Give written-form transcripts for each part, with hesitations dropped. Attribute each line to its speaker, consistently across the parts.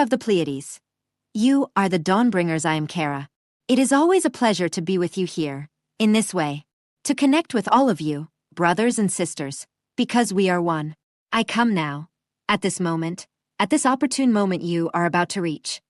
Speaker 1: of the Pleiades. You are the Dawnbringers. I am Kara. It is always a pleasure to be with you here, in this way, to connect with all of you, brothers and sisters, because we are one. I come now, at this moment, at this opportune moment you are about to reach.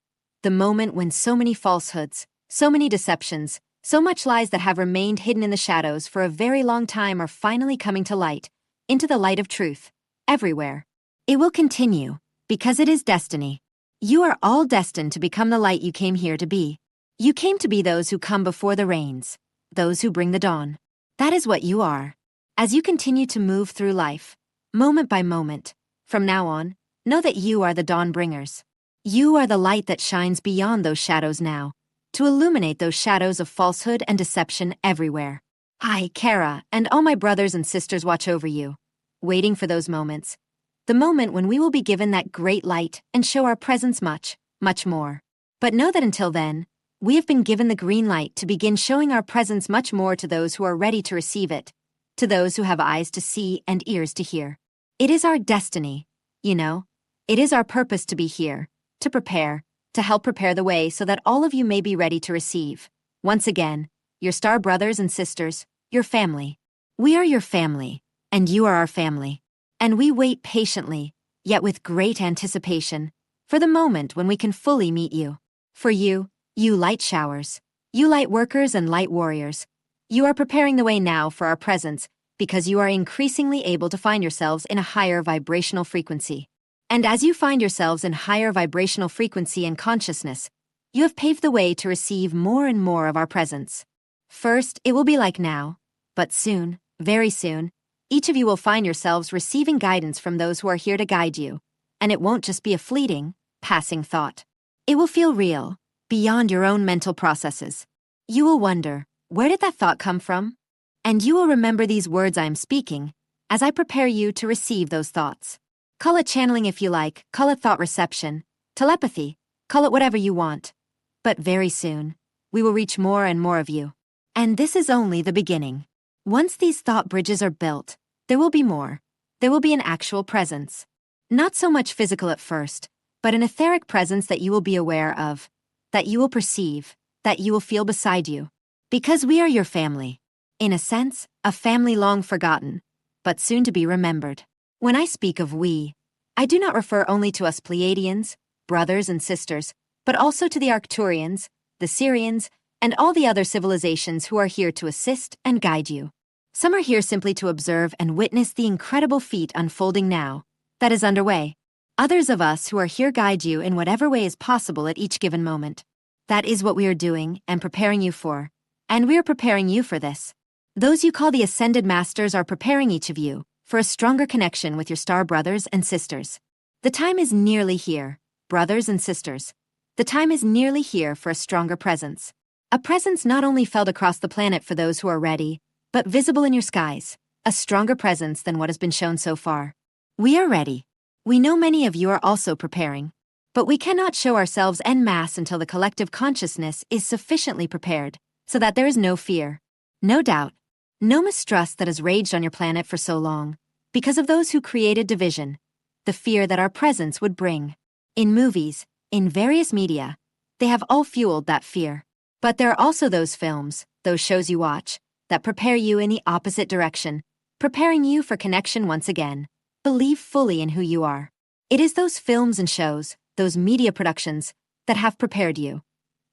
Speaker 1: The moment when so many falsehoods, so many deceptions, so much lies that have remained hidden in the shadows for a very long time are finally coming to light, into the light of truth, everywhere. It will continue, because it is destiny. You are all destined to become the light you came here to be. You came to be those who come before the rains, those who bring the dawn. That is what you are. As you continue to move through life, moment by moment, from now on, know that you are the dawn bringers. You are the light that shines beyond those shadows now, to illuminate those shadows of falsehood and deception everywhere. I, Kara, and all my brothers and sisters watch over you, waiting for those moments. The moment when we will be given that great light and show our presence much, much more. But know that until then, we have been given the green light to begin showing our presence much more to those who are ready to receive it, to those who have eyes to see and ears to hear. It is our destiny, you know. It is our purpose to be here, to prepare, to help prepare the way so that all of you may be ready to receive. Once again, your star brothers and sisters, your family. We are your family, and you are our family. And we wait patiently, yet with great anticipation, for the moment when we can fully meet you. For you, you light showers, you light workers and light warriors. You are preparing the way now for our presence because you are increasingly able to find yourselves in a higher vibrational frequency. And as you find yourselves in higher vibrational frequency and consciousness, you have paved the way to receive more and more of our presence. First, it will be like now, but soon, very soon, each of you will find yourselves receiving guidance from those who are here to guide you, and it won't just be a fleeting, passing thought. It will feel real, beyond your own mental processes. You will wonder, where did that thought come from? And you will remember these words I am speaking as I prepare you to receive those thoughts. Call it channeling if you like, call it thought reception, telepathy, call it whatever you want. But very soon, we will reach more and more of you. And this is only the beginning. Once these thought bridges are built, there will be more. There will be an actual presence. Not so much physical at first, but an etheric presence that you will be aware of, that you will perceive, that you will feel beside you. Because we are your family. In a sense, a family long forgotten, but soon to be remembered. When I speak of we, I do not refer only to us Pleiadians, brothers and sisters, but also to the Arcturians, the Syrians, and all the other civilizations who are here to assist and guide you. Some are here simply to observe and witness the incredible feat unfolding now, that is underway. Others of us who are here guide you in whatever way is possible at each given moment. That is what we are doing and preparing you for, and we are preparing you for this. Those you call the Ascended Masters are preparing each of you for a stronger connection with your star brothers and sisters. The time is nearly here, brothers and sisters. The time is nearly here for a stronger presence. A presence not only felt across the planet for those who are ready, but visible in your skies, a stronger presence than what has been shown so far. We are ready. We know many of you are also preparing, but we cannot show ourselves en masse until the collective consciousness is sufficiently prepared, so that there is no fear, no doubt, no mistrust that has raged on your planet for so long, because of those who created division, the fear that our presence would bring. In movies, in various media, they have all fueled that fear. But there are also those films, those shows you watch, that prepare you in the opposite direction, preparing you for connection once again. Believe fully in who you are. It is those films and shows, those media productions, that have prepared you.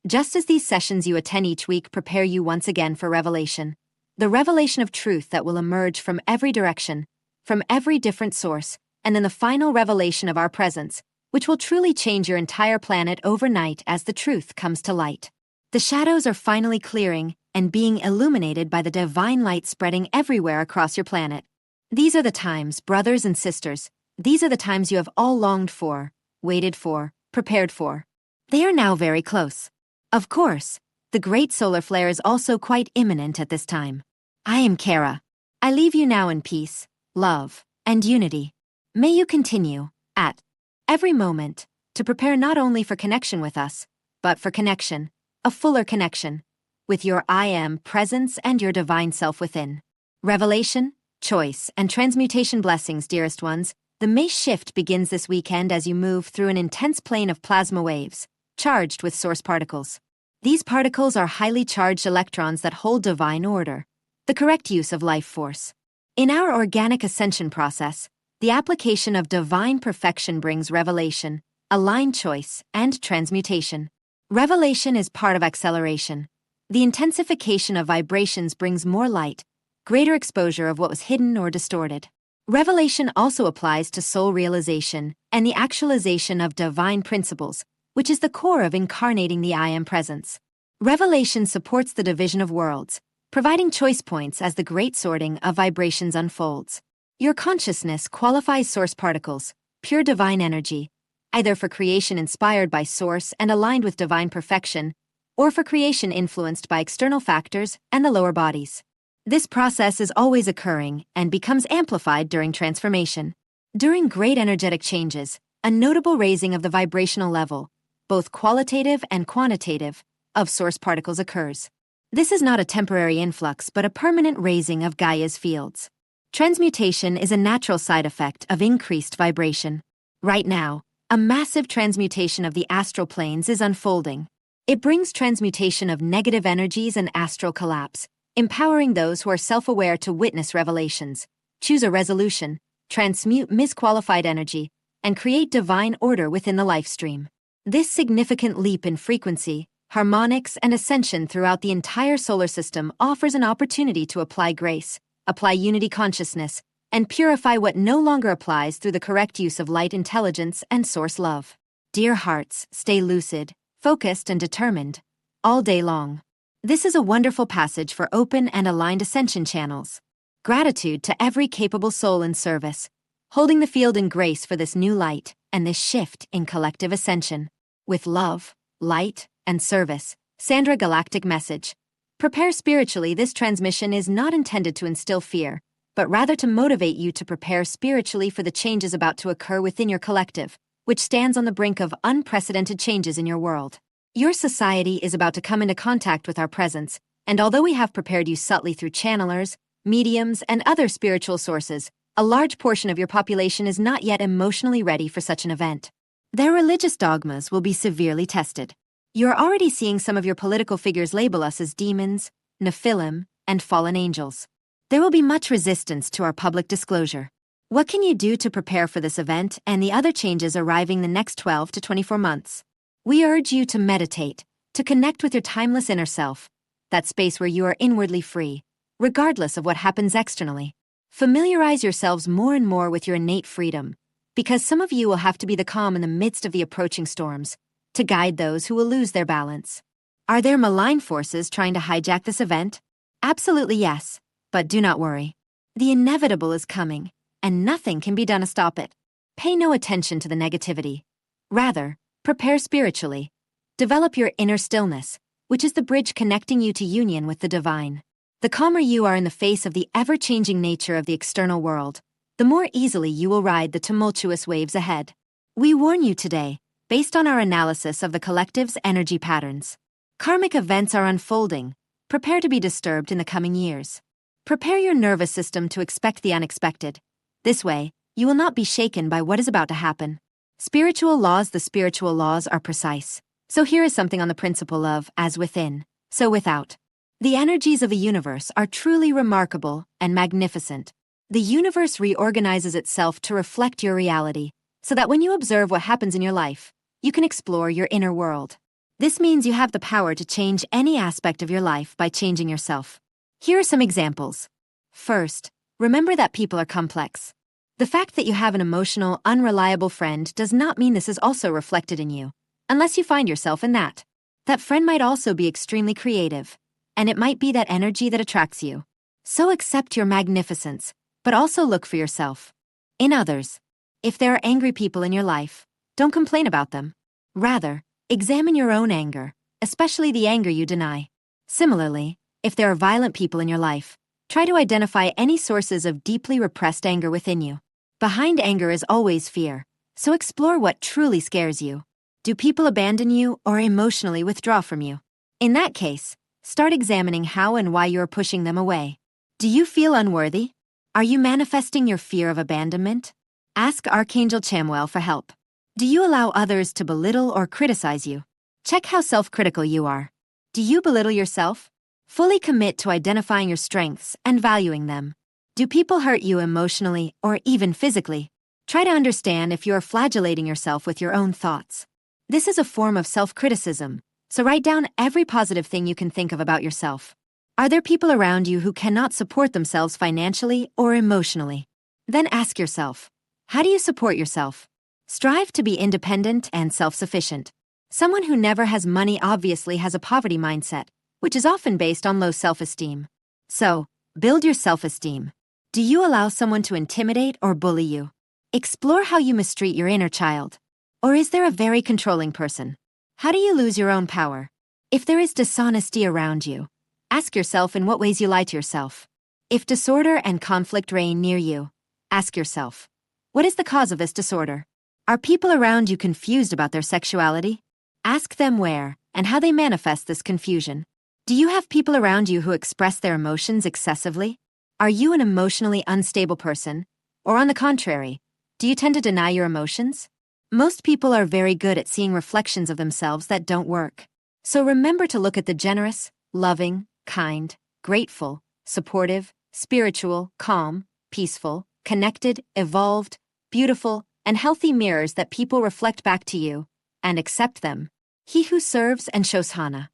Speaker 1: Just as these sessions you attend each week prepare you once again for revelation, the revelation of truth that will emerge from every direction, from every different source, and then the final revelation of our presence, which will truly change your entire planet overnight as the truth comes to light. The shadows are finally clearing and being illuminated by the divine light spreading everywhere across your planet. These are the times, brothers and sisters, these are the times you have all longed for, waited for, prepared for. They are now very close. Of course, the great solar flare is also quite imminent at this time. I am Kara. I leave you now in peace, love, and unity. May you continue, at every moment, to prepare not only for connection with us, but for connection, a fuller connection, with your I Am presence and your divine self within. Revelation, choice, and transmutation blessings, dearest ones, The Mace shift begins this weekend as you move through an intense plane of plasma waves, charged with source particles. These particles are highly charged electrons that hold divine order, the correct use of life force. In our organic ascension process, the application of divine perfection brings revelation, aligned choice, and transmutation. Revelation is part of acceleration. The intensification of vibrations brings more light, greater exposure of what was hidden or distorted. Revelation also applies to soul realization and the actualization of divine principles, which is the core of incarnating the I Am presence. Revelation supports the division of worlds, providing choice points as the great sorting of vibrations unfolds. Your consciousness qualifies source particles, pure divine energy, either for creation inspired by source and aligned with divine perfection, or for creation influenced by external factors and the lower bodies. This process is always occurring and becomes amplified during transformation. During great energetic changes, a notable raising of the vibrational level, both qualitative and quantitative, of source particles occurs. This is not a temporary influx but a permanent raising of Gaia's fields. Transmutation is a natural side effect of increased vibration. Right now, a massive transmutation of the astral planes is unfolding. It brings transmutation of negative energies and astral collapse, empowering those who are self-aware to witness revelations, choose a resolution, transmute misqualified energy, and create divine order within the life stream. This significant leap in frequency, harmonics, and ascension throughout the entire solar system offers an opportunity to apply grace, apply unity consciousness, and purify what no longer applies through the correct use of light intelligence and source love. Dear hearts, stay lucid, focused, and determined, all day long. This is a wonderful passage for open and aligned ascension channels. Gratitude to every capable soul in service, holding the field in grace for this new light and this shift in collective ascension. With love, light, and service, Sandra Galactic message. Prepare spiritually. This transmission is not intended to instill fear, but rather to motivate you to prepare spiritually for the changes about to occur within your collective, which stands on the brink of unprecedented changes in your world. Your society is about to come into contact with our presence, and although we have prepared you subtly through channelers, mediums, and other spiritual sources, a large portion of your population is not yet emotionally ready for such an event. Their religious dogmas will be severely tested. You're already seeing some of your political figures label us as demons, Nephilim, and fallen angels. There will be much resistance to our public disclosure. What can you do to prepare for this event and the other changes arriving the next 12 to 24 months? We urge you to meditate, to connect with your timeless inner self, that space where you are inwardly free, regardless of what happens externally. Familiarize yourselves more and more with your innate freedom, because some of you will have to be the calm in the midst of the approaching storms, to guide those who will lose their balance. Are there malign forces trying to hijack this event? Absolutely yes, but do not worry. The inevitable is coming, and nothing can be done to stop it. Pay no attention to the negativity. Rather, prepare spiritually. Develop your inner stillness, which is the bridge connecting you to union with the divine. The calmer you are in the face of the ever-changing nature of the external world, the more easily you will ride the tumultuous waves ahead. We warn you today, based on our analysis of the collective's energy patterns. Karmic events are unfolding. Prepare to be disturbed in the coming years. Prepare your nervous system to expect the unexpected. This way, you will not be shaken by what is about to happen. The spiritual laws are precise. So here is something on the principle of as within, so without. The energies of the universe are truly remarkable and magnificent. The universe reorganizes itself to reflect your reality, so that when you observe what happens in your life, you can explore your inner world. This means you have the power to change any aspect of your life by changing yourself. Here are some examples. First, remember that people are complex. The fact that you have an emotional, unreliable friend does not mean this is also reflected in you, unless you find yourself in that. That friend might also be extremely creative, and it might be that energy that attracts you. So accept your magnificence, but also look for yourself. In others, if there are angry people in your life, don't complain about them. Rather, examine your own anger, especially the anger you deny. Similarly, if there are violent people in your life, try to identify any sources of deeply repressed anger within you. Behind anger is always fear, so explore what truly scares you. Do people abandon you or emotionally withdraw from you? In that case, start examining how and why you are pushing them away. Do you feel unworthy? Are you manifesting your fear of abandonment? Ask Archangel Chamuel for help. Do you allow others to belittle or criticize you? Check how self-critical you are. Do you belittle yourself? Fully commit to identifying your strengths and valuing them. Do people hurt you emotionally or even physically? Try to understand if you are flagellating yourself with your own thoughts. This is a form of self-criticism, so write down every positive thing you can think of about yourself. Are there people around you who cannot support themselves financially or emotionally? Then ask yourself, how do you support yourself? Strive to be independent and self-sufficient. Someone who never has money obviously has a poverty mindset, which is often based on low self-esteem. So, build your self-esteem. Do you allow someone to intimidate or bully you? Explore how you mistreat your inner child. Or is there a very controlling person? How do you lose your own power? If there is dishonesty around you, ask yourself in what ways you lie to yourself. If disorder and conflict reign near you, ask yourself, what is the cause of this disorder? Are people around you confused about their sexuality? Ask them where and how they manifest this confusion. Do you have people around you who express their emotions excessively? Are you an emotionally unstable person? Or on the contrary, do you tend to deny your emotions? Most people are very good at seeing reflections of themselves that don't work. So remember to look at the generous, loving, kind, grateful, supportive, spiritual, calm, peaceful, connected, evolved, beautiful, and healthy mirrors that people reflect back to you, and accept them. He who serves and Shoshanna.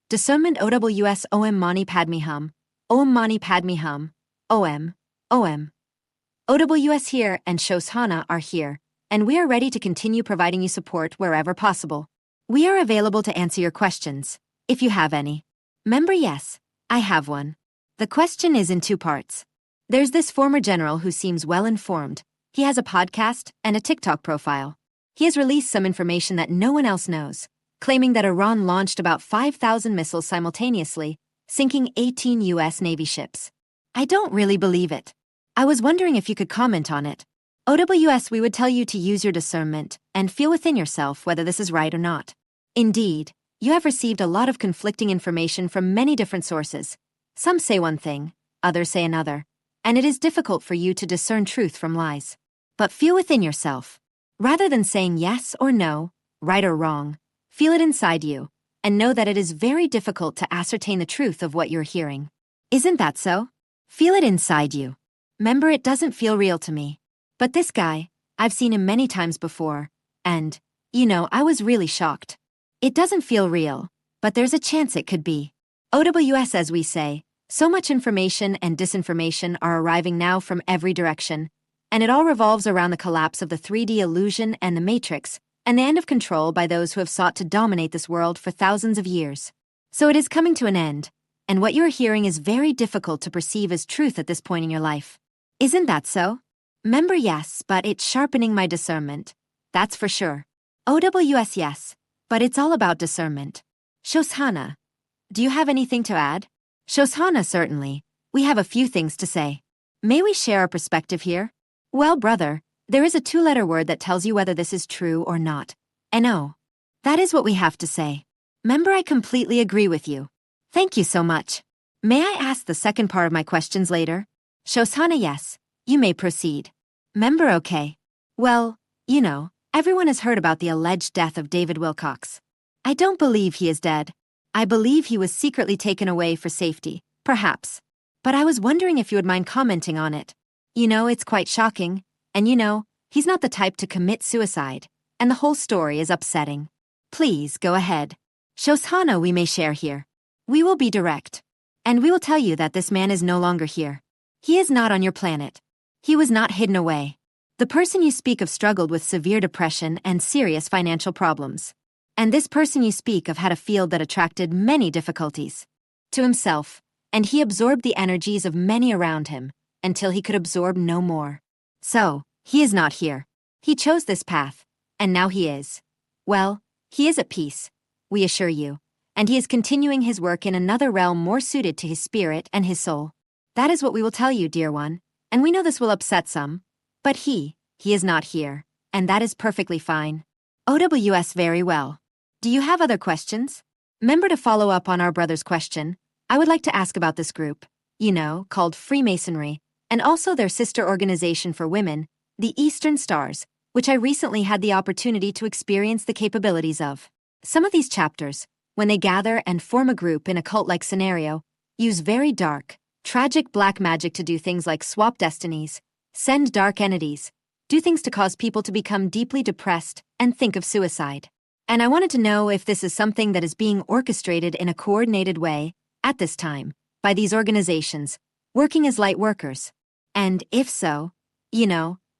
Speaker 1: Discernment OWS OM Mani Padme Hum, OM Mani Padme Hum, OM, OM. OWS here and Shoshanna are here, and we are ready to continue providing you support wherever possible. We are available to answer your questions, if you have any. Member yes, I have one. The question is in 2 parts. There's this former general who seems well-informed. He has a podcast and a TikTok profile. He has released some information that no one else knows, claiming that Iran launched about 5,000 missiles simultaneously, sinking 18 U.S. Navy ships. I don't really believe it. I was wondering if you could comment on it. OWS, we would tell you to use your discernment and feel within yourself whether this is right or not. Indeed, you have received a lot of conflicting information from many different sources. Some say one thing, others say another, and it is difficult for you to discern truth from lies. But feel within yourself. Rather than saying yes or no, right or wrong, feel it inside you, and know that it is very difficult to ascertain the truth of what you're hearing. Isn't that so? Feel it inside you. Remember, it doesn't feel real to me. But this guy, I've seen him many times before, and, I was really shocked. It doesn't feel real, but there's a chance it could be. OWS, as we say, so much information and disinformation are arriving now from every direction, and it all revolves around the collapse of the 3D illusion and the Matrix, and the end of control by those who have sought to dominate this world for thousands of years. So it is coming to an end, and what you're hearing is very difficult to perceive as truth at this point in your life. Isn't that so? Member yes, but it's sharpening my discernment. That's for sure. OWS yes, but it's all about discernment. Shoshanna, do you have anything to add? Shoshanna, certainly. We have a few things to say. May we share our perspective here? Well, brother, there is a 2-letter word that tells you whether this is true or not. NO. That is what we have to say. Member, I completely agree with you. Thank you so much. May I ask the second part of my questions later? Shoshanna, yes. You may proceed. Member, okay. Well, everyone has heard about the alleged death of David Wilcox. I don't believe he is dead. I believe he was secretly taken away for safety, perhaps. But I was wondering if you would mind commenting on it. It's quite shocking, and he's not the type to commit suicide, and the whole story is upsetting. Please, go ahead. Shoshanna, we may share here. We will be direct. And we will tell you that this man is no longer here. He is not on your planet. He was not hidden away. The person you speak of struggled with severe depression and serious financial problems. And this person you speak of had a field that attracted many difficulties to himself, and he absorbed the energies of many around him until he could absorb no more. So, he is not here. He chose this path, and now he is. Well, he is at peace, we assure you, and he is continuing his work in another realm more suited to his spirit and his soul. That is what we will tell you, dear one, and we know this will upset some, but he is not here, and that is perfectly fine. OWS, very well. Do you have other questions? Remember to follow up on our brother's question. I would like to ask about this group, called Freemasonry, and also their sister organization for women, the Eastern Stars, which I recently had the opportunity to experience the capabilities of. Some of these chapters, when they gather and form a group in a cult-like scenario, use very dark, tragic black magic to do things like swap destinies, send dark entities, do things to cause people to become deeply depressed and think of suicide. And I wanted to know if this is something that is being orchestrated in a coordinated way, at this time, by these organizations, working as light workers. And if so,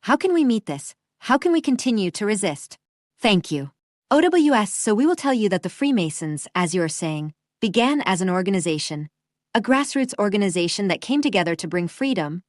Speaker 1: how can we meet this? How can we continue to resist? Thank you. OWS, so we will tell you that the Freemasons, as you are saying, began as an organization, a grassroots organization that came together to bring freedom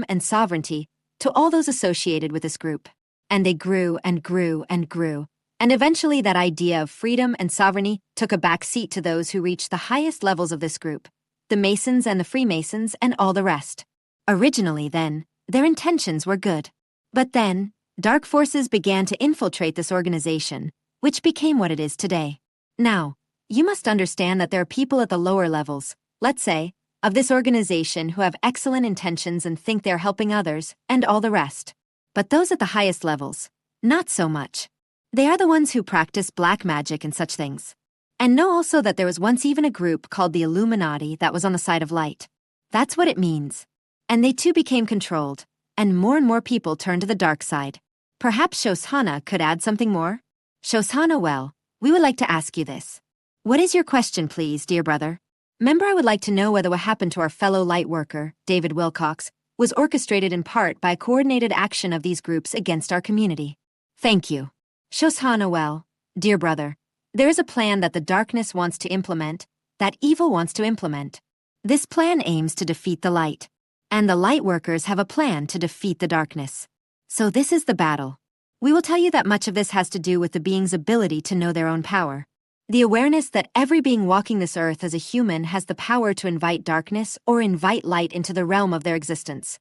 Speaker 1: and sovereignty to all those associated with this group. And they grew and grew and grew. And eventually that idea of freedom and sovereignty took a back seat to those who reached the highest levels of this group, the Masons and the Freemasons and all the rest. Originally, then, their intentions were good. But then, dark forces began to infiltrate this organization, which became what it is today. Now, you must understand that there are people at the lower levels, let's say, of this organization who have excellent intentions and think they're helping others, and all the rest. But those at the highest levels, not so much. They are the ones who practice black magic and such things. And know also that there was once even a group called the Illuminati that was on the side of light. That's what it means. And they too became controlled, and more people turned to the dark side. Perhaps Shoshanna could add something more? Shoshanna, well, we would like to ask you this. What is your question, please, dear brother? Member, I would like to know whether what happened to our fellow light worker, David Wilcox, was orchestrated in part by coordinated action of these groups against our community. Thank you. Shoshanna, well, dear brother, there is a plan that the darkness wants to implement, that evil wants to implement. This plan aims to defeat the light. And the light workers have a plan to defeat the darkness. So this is the battle. We will tell you that much of this has to do with the being's ability to know their own power. The awareness that every being walking this earth as a human has the power to invite darkness or invite light into the realm of their existence.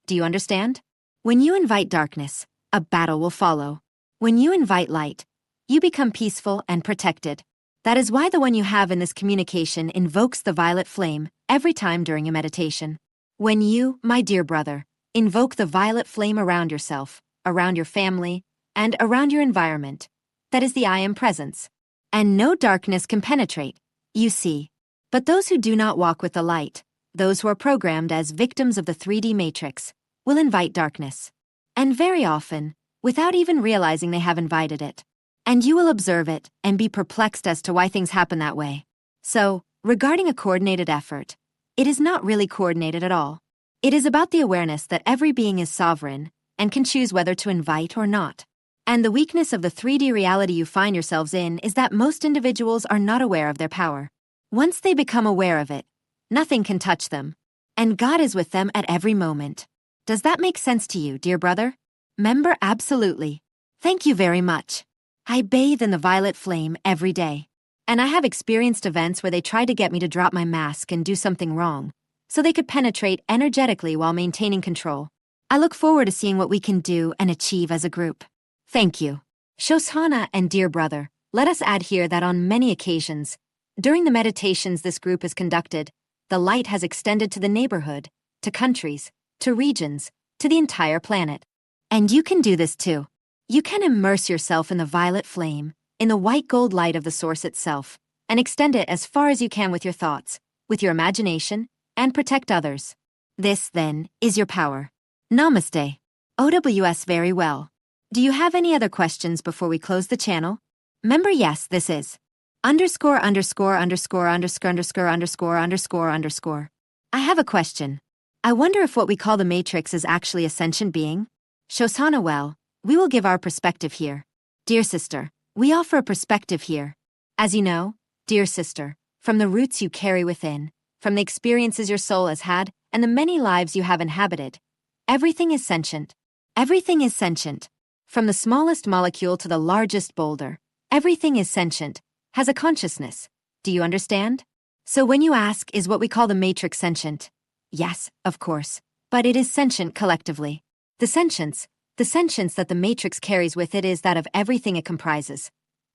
Speaker 1: Do you understand? When you invite darkness, a battle will follow. When you invite light, you become peaceful and protected. That is why the one you have in this communication invokes the violet flame every time during a meditation. When you, my dear brother, invoke the violet flame around yourself, around your family, and around your environment, that is the I am presence. And no darkness can penetrate, you see. But those who do not walk with the light, those who are programmed as victims of the 3D matrix, will invite darkness. And very often, without even realizing they have invited it. And you will observe it and be perplexed as to why things happen that way. So, regarding a coordinated effort, it is not really coordinated at all. It is about the awareness that every being is sovereign and can choose whether to invite or not. And the weakness of the 3D reality you find yourselves in is that most individuals are not aware of their power. Once they become aware of it, nothing can touch them. And God is with them at every moment. Does that make sense to you, dear brother? Member, absolutely. Thank you very much. I bathe in the violet flame every day. And I have experienced events where they tried to get me to drop my mask and do something wrong, so they could penetrate energetically while maintaining control. I look forward to seeing what we can do and achieve as a group. Thank you. Shoshanna and dear brother, let us add here that on many occasions, during the meditations this group is conducted, the light has extended to the neighborhood, to countries, to regions, to the entire planet. And you can do this too. You can immerse yourself in the violet flame, in the white gold light of the source itself, and extend it as far as you can with your thoughts, with your imagination, and protect others. This, then, is your power. Namaste. OWS, very well. Do you have any other questions before we close the channel? Member, yes, this is _________________. I have a question. I wonder if what we call the Matrix is actually a sentient being? Shoshanna, well, we will give our perspective here. Dear sister, we offer a perspective here. As you know, dear sister, from the roots you carry within, from the experiences your soul has had, and the many lives you have inhabited, everything is sentient. Everything is sentient. From the smallest molecule to the largest boulder, everything is sentient, has a consciousness. Do you understand? So when you ask, is what we call the Matrix sentient? Yes, of course, but it is sentient collectively. The sentience that the Matrix carries with it is that of everything it comprises.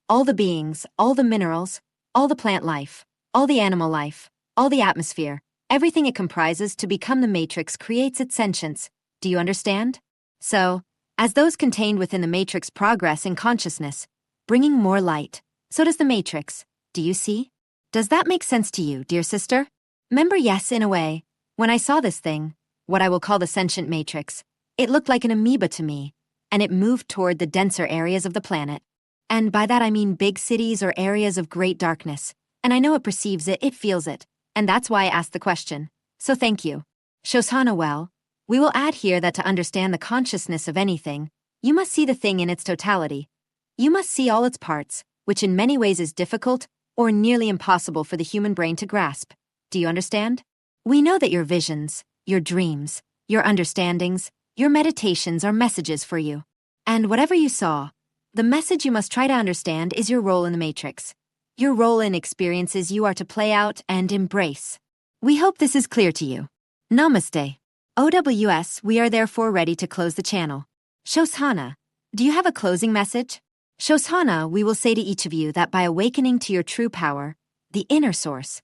Speaker 1: All the beings, all the minerals, all the plant life, all the animal life, all the atmosphere, everything it comprises to become the Matrix creates its sentience. Do you understand? So, As those contained within the matrix progress in consciousness, bringing more light. So does the matrix. Do you see? Does that make sense to you, dear sister? Remember, yes, in a way. When I saw this thing, what I will call the sentient matrix, it looked like an amoeba to me, and it moved toward the denser areas of the planet. And by that I mean big cities or areas of great darkness. And I know it perceives it, it feels it, and that's why I asked the question. So thank you. Shoshanna, well, we will add here that to understand the consciousness of anything, you must see the thing in its totality. You must see all its parts, which in many ways is difficult or nearly impossible for the human brain to grasp. Do you understand? We know that your visions, your dreams, your understandings, your meditations are messages for you. And whatever you saw, the message you must try to understand is your role in the matrix. Your role in experiences you are to play out and embrace. We hope this is clear to you. Namaste. OWS, we are therefore ready to close the channel. Shoshanna, do you have a closing message? Shoshanna, we will say to each of you that by awakening to your true power, the inner source,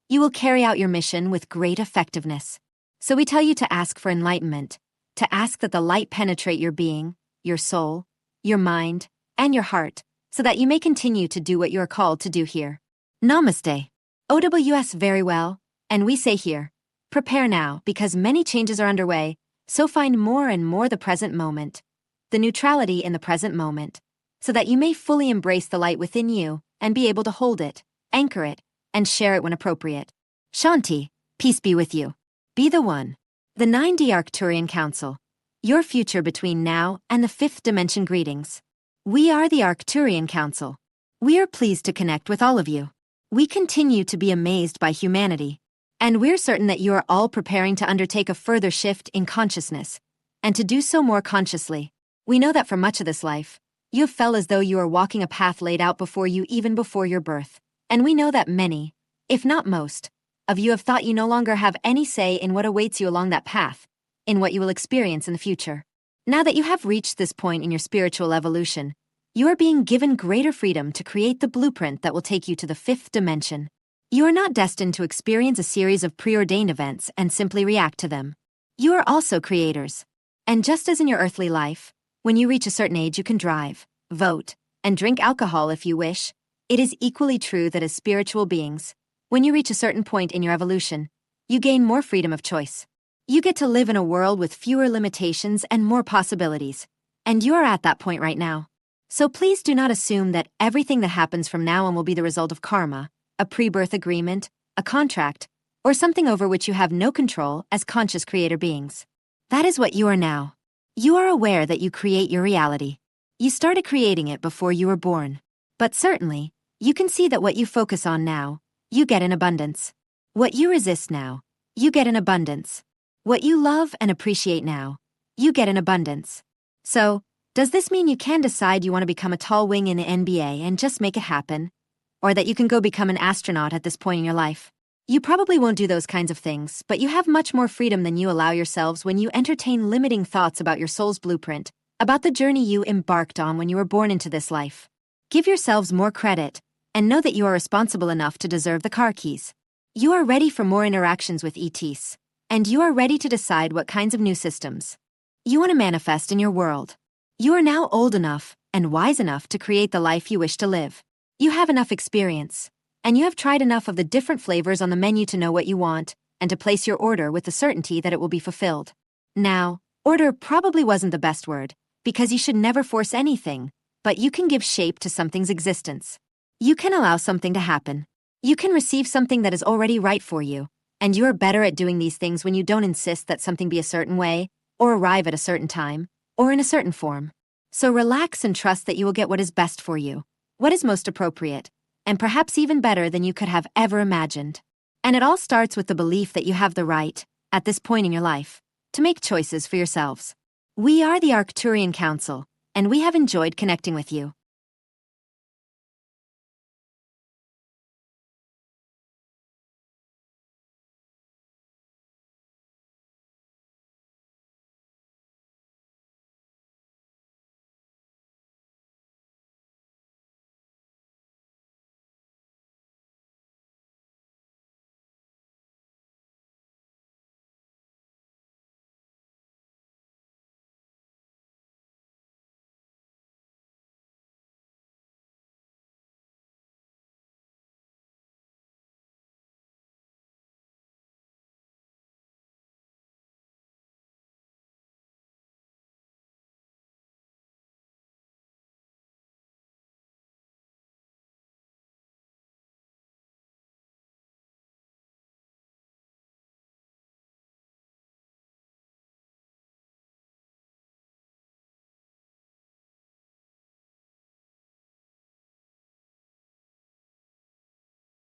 Speaker 1: you will carry out your mission with great effectiveness. So we tell you to ask for enlightenment, to ask that the light penetrate your being, your soul, your mind, and your heart, so that you may continue to do what you are called to do here. Namaste. OWS, very well, and we say here, prepare now, because many changes are underway, so find more and more the present moment, the neutrality in the present moment, so that you may fully embrace the light within you and be able to hold it, anchor it, and share it when appropriate. Shanti, peace be with you. Be the one. The 9D Arcturian Council. Your future between now and the 5th dimension greetings. We are the Arcturian Council. We are pleased to connect with all of you. We continue to be amazed by humanity, and we're certain that you are all preparing to undertake a further shift in consciousness, and to do so more consciously. We know that for much of this life, you have felt as though you are walking a path laid out before you even before your birth, and we know that many, if not most, of you have thought you no longer have any say in what awaits you along that path, in what you will experience in the future. Now that you have reached this point in your spiritual evolution, you are being given greater freedom to create the blueprint that will take you to the 5th dimension. You are not destined to experience a series of preordained events and simply react to them. You are also creators. And just as in your earthly life, when you reach a certain age you can drive, vote, and drink alcohol if you wish, it is equally true that as spiritual beings, when you reach a certain point in your evolution, you gain more freedom of choice. You get to live in a world with fewer limitations and more possibilities, and you are at that point right now. So please do not assume that everything that happens from now on will be the result of karma, a pre-birth agreement, a contract, or something over which you have no control as conscious creator beings. That is what you are now. You are aware that you create your reality. You started creating it before you were born. But certainly, you can see that what you focus on now, you get in abundance. What you resist now, you get in abundance. What you love and appreciate now, you get in abundance. So, does this mean you can decide you want to become a tall wing in the NBA and just make it happen? Or that you can go become an astronaut at this point in your life? You probably won't do those kinds of things, but you have much more freedom than you allow yourselves when you entertain limiting thoughts about your soul's blueprint, about the journey you embarked on when you were born into this life. Give yourselves more credit, and know that you are responsible enough to deserve the car keys. You are ready for more interactions with ETs, and you are ready to decide what kinds of new systems you want to manifest in your world. You are now old enough and wise enough to create the life you wish to live. You have enough experience, and you have tried enough of the different flavors on the menu to know what you want, and to place your order with the certainty that it will be fulfilled. Now, order probably wasn't the best word, because you should never force anything, but you can give shape to something's existence. You can allow something to happen. You can receive something that is already right for you, and you are better at doing these things when you don't insist that something be a certain way, or arrive at a certain time, or in a certain form. So relax and trust that you will get what is best for you, what is most appropriate, and perhaps even better than you could have ever imagined. And it all starts with the belief that you have the right, at this point in your life, to make choices for yourselves. We are the Arcturian Council, and we have enjoyed connecting with you.